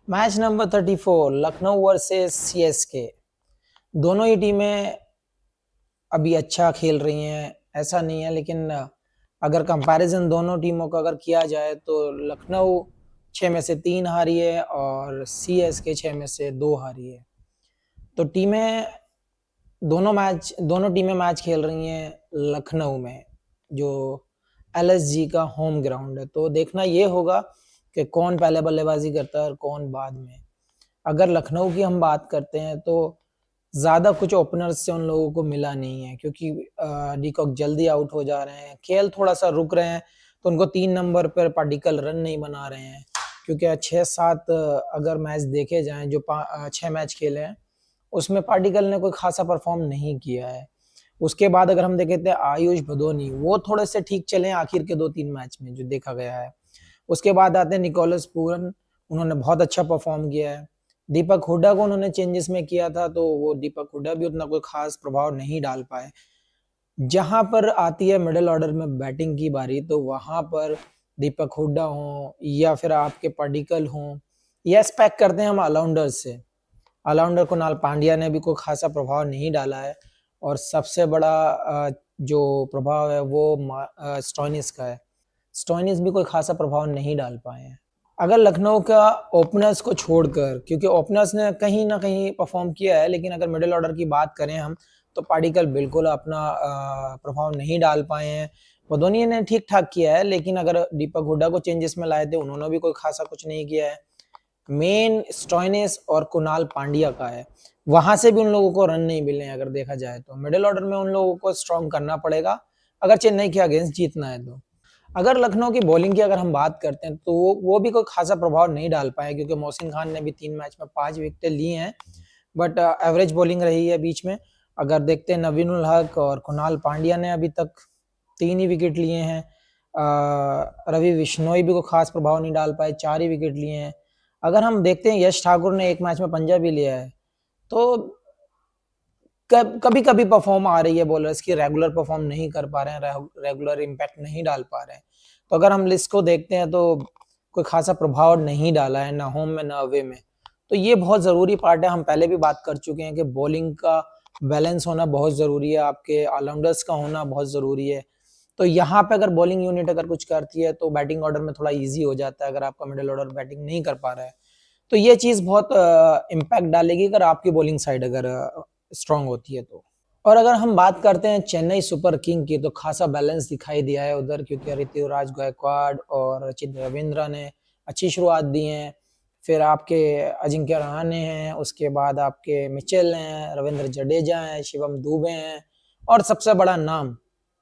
Match number 34 Lucknow versus CSK. दोनों ही टीमें अभी अच्छा खेल रही हैं, ऐसा नहीं है, लेकिन अगर कंपैरिजन दोनों टीमों का अगर किया जाए तो लखनऊ 6 में से 3 हारी है और सीएसके 6 में से 2 हारी है। तो दोनों टीमें मैच खेल रही हैं लखनऊ में, जो एलएसजी का होम ग्राउंड है। तो देखना ये होगा कि कौन पहले बल्लेबाजी करता है और कौन बाद में। अगर लखनऊ की हम बात करते हैं तो ज़्यादा कुछ ओपनर्स से उन लोगों को मिला नहीं है, क्योंकि डीकॉक जल्दी आउट हो जा रहे हैं, केएल थोड़ा सा रुक रहे हैं, तो उनको 3 नंबर पर पार्टिकल रन नहीं बना रहे हैं। क्योंकि 6-7 अगर मैच देखे जाएं, जो 6 मैच खेले हैं उसमें पार्टिकल ने कोई खासा परफॉर्म नहीं किया है। उसके बाद अगर हम देखें तो आयुष भदोनी, वो थोड़े से ठीक चले आखिर के 2-3 मैच में जो देखा गया है। उसके बाद आते हैं निकोलस पूरन, उन्होंने बहुत अच्छा परफॉर्म किया है। दीपक हुड्डा को उन्होंने चेंजेस में किया था, तो वो दीपक हुड्डा भी उतना कोई खास प्रभाव नहीं डाल पाए। जहां पर आती है मिडिल ऑर्डर में बैटिंग की बारी, तो वहां पर दीपक हुड्डा हो या फिर आपके पार्टिकल हो, या एक्सपेक्ट करते हैं हम ऑलराउंडर से। ऑलराउंडर कुणाल पांड्या ने भी कोई खासा प्रभाव नहीं डाला है, और सबसे बड़ा जो प्रभाव है वो स्टोइनिस का है। स्टोइनिस भी कोई खासा प्रभाव नहीं डाल पाए हैं। अगर लखनऊ का ओपनर्स को छोड़कर, क्योंकि ओपनर्स ने कहीं ना कहीं परफॉर्म किया है, लेकिन अगर मिडिल ऑर्डर की बात करें हम, तो पार्टिकल बिल्कुल अपना प्रभाव नहीं डाल पाए हैं। वधोनी ने ठीक ठाक किया है, लेकिन अगर दीपक हुड्डा को चेंजेस में लाए थे, उन्होंने भी कोई खासा कुछ नहीं किया है। मेन स्टोइनिस और कुणाल पांड्या का है, वहां से भी उन लोगों को रन नहीं मिले हैं। अगर देखा जाए तो मिडिल ऑर्डर में उन लोगों को स्ट्रॉन्ग करना पड़ेगा अगर चेन्नई के अगेंस्ट जीतना है तो। अगर लखनऊ की बॉलिंग की अगर हम बात करते हैं तो वो भी कोई खासा प्रभाव नहीं डाल पाए, क्योंकि मोहसिन खान ने भी 3 मैच में 5 विकेटें ली हैं, बट एवरेज बॉलिंग रही है बीच में। अगर देखते हैं नवीन उल हक और कुणाल पांड्या ने अभी तक 3 ही विकेट लिए हैं। रवि बिश्नोई भी कोई खास प्रभाव नहीं डाल पाए, 4 ही विकेट लिए हैं। अगर हम देखते हैं यश ठाकुर ने 1 मैच में पंजा भी लिया है, तो कभी कभी परफॉर्म आ रही है बॉलर्स की, रेगुलर परफॉर्म नहीं कर पा रहे हैं, रेगुलर इम्पैक्ट नहीं डाल पा रहे हैं। तो अगर हम लिस्ट को देखते हैं तो कोई खासा प्रभाव नहीं डाला है, ना होम में ना अवे में। तो ये बहुत ज़रूरी पार्ट है। हम पहले भी बात कर चुके हैं कि बॉलिंग का बैलेंस होना बहुत ज़रूरी है, आपके ऑलराउंडर्स का होना बहुत ज़रूरी है। तो यहाँ पे अगर बॉलिंग यूनिट अगर कुछ करती है तो बैटिंग ऑर्डर में थोड़ा ईजी हो जाता है, अगर आपका मिडिल ऑर्डर बैटिंग नहीं कर पा रहा है तो ये चीज़ बहुत इम्पैक्ट डालेगी अगर आपकी बॉलिंग साइड अगर स्ट्रांग होती है तो। और अगर हम बात करते हैं चेन्नई सुपर किंग की, तो खासा बैलेंस दिखाई दिया है उधर, क्योंकि ऋतुराज गायकवाड़ और चित्त रविंद्र ने अच्छी शुरुआत दी है। फिर आपके अजिंक्य रहाणे हैं, उसके बाद आपके मिचेल हैं, रविंद्र जडेजा हैं, शिवम दुबे हैं, और सबसे बड़ा नाम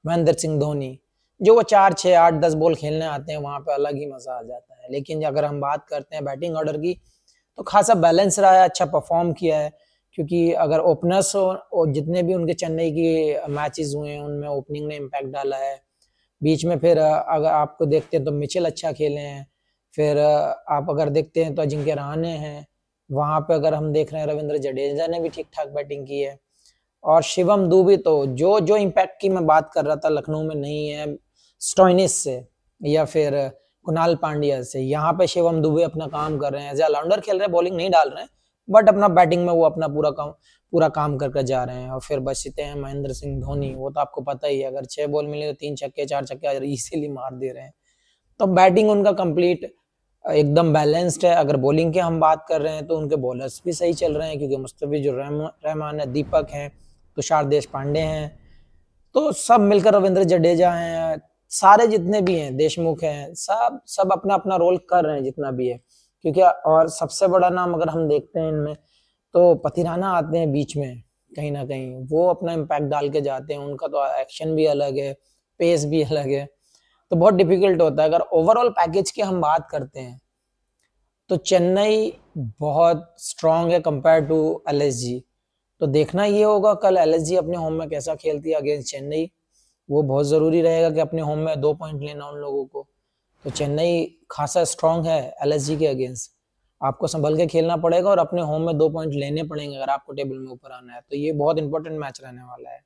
महेंद्र सिंह धोनी, जो वो 4, 6, 8, 10 बॉल खेलने आते हैं, वहां पे अलग ही मजा आ जाता है। लेकिन अगर हम बात करते हैं बैटिंग ऑर्डर की, तो खासा बैलेंस रहा है, अच्छा परफॉर्म किया है। क्योंकि अगर ओपनर्स हो और जितने भी उनके चेन्नई की मैचेस हुए हैं उनमें ओपनिंग ने इम्पैक्ट डाला है। बीच में फिर अगर आपको देखते हैं तो मिचेल अच्छा खेले हैं। फिर आप अगर देखते हैं तो अजिंक्य रहाणे हैं। वहां पे अगर हम देख रहे हैं रविंद्र जडेजा ने भी ठीक ठाक बैटिंग की है। और शिवम दुबे तो जो जो इम्पैक्ट की मैं बात कर रहा था लखनऊ में नहीं है, स्टोइनिस से या फिर कुणाल पांड्या से। यहाँ पे शिवम दुबे अपना काम कर रहे हैं, एज ऑलराउंडर खेल रहे हैं, बॉलिंग नहीं डाल रहे हैं, बट अपना बैटिंग में वो अपना पूरा काम करके जा रहे हैं। और फिर बचते हैं महेंद्र सिंह धोनी, वो तो आपको पता ही है, अगर 6 बॉल मिले तो 3 छक्के 4 छक्के इजीली मार दे रहे हैं। तो बैटिंग उनका कंप्लीट एकदम बैलेंस्ड है। अगर बॉलिंग की हम बात कर रहे हैं तो उनके बॉलर्स भी सही चल रहे हैं, क्योंकि मुस्तफिजुर रहमान है, दीपक हैं, तुषार देशपांडे हैं, तो सब मिलकर रविंद्र जडेजा हैं, सारे जितने भी हैं, देशमुख हैं, सब अपना अपना रोल कर रहे हैं जितना भी है। क्योंकि और सबसे बड़ा नाम अगर हम देखते हैं इनमें तो पथिराना आते हैं बीच में, कहीं ना कहीं वो अपना इम्पैक्ट डाल के जाते हैं। उनका तो एक्शन भी अलग है, पेस भी अलग है, तो बहुत डिफिकल्ट होता है। अगर ओवरऑल पैकेज की हम बात करते हैं तो चेन्नई बहुत स्ट्रांग है कंपेयर टू एलएसजी। तो देखना ये होगा कल एलएसजी अपने होम में कैसा खेलती है अगेंस्ट चेन्नई। वो बहुत जरूरी रहेगा कि अपने होम में 2 पॉइंट लेना उन लोगों को। तो चेन्नई खासा स्ट्रांग है एलएसजी के अगेंस्ट, आपको संभल के खेलना पड़ेगा और अपने होम में 2 पॉइंट लेने पड़ेंगे अगर आपको टेबल में ऊपर आना है। तो ये बहुत इंपॉर्टेंट मैच रहने वाला है।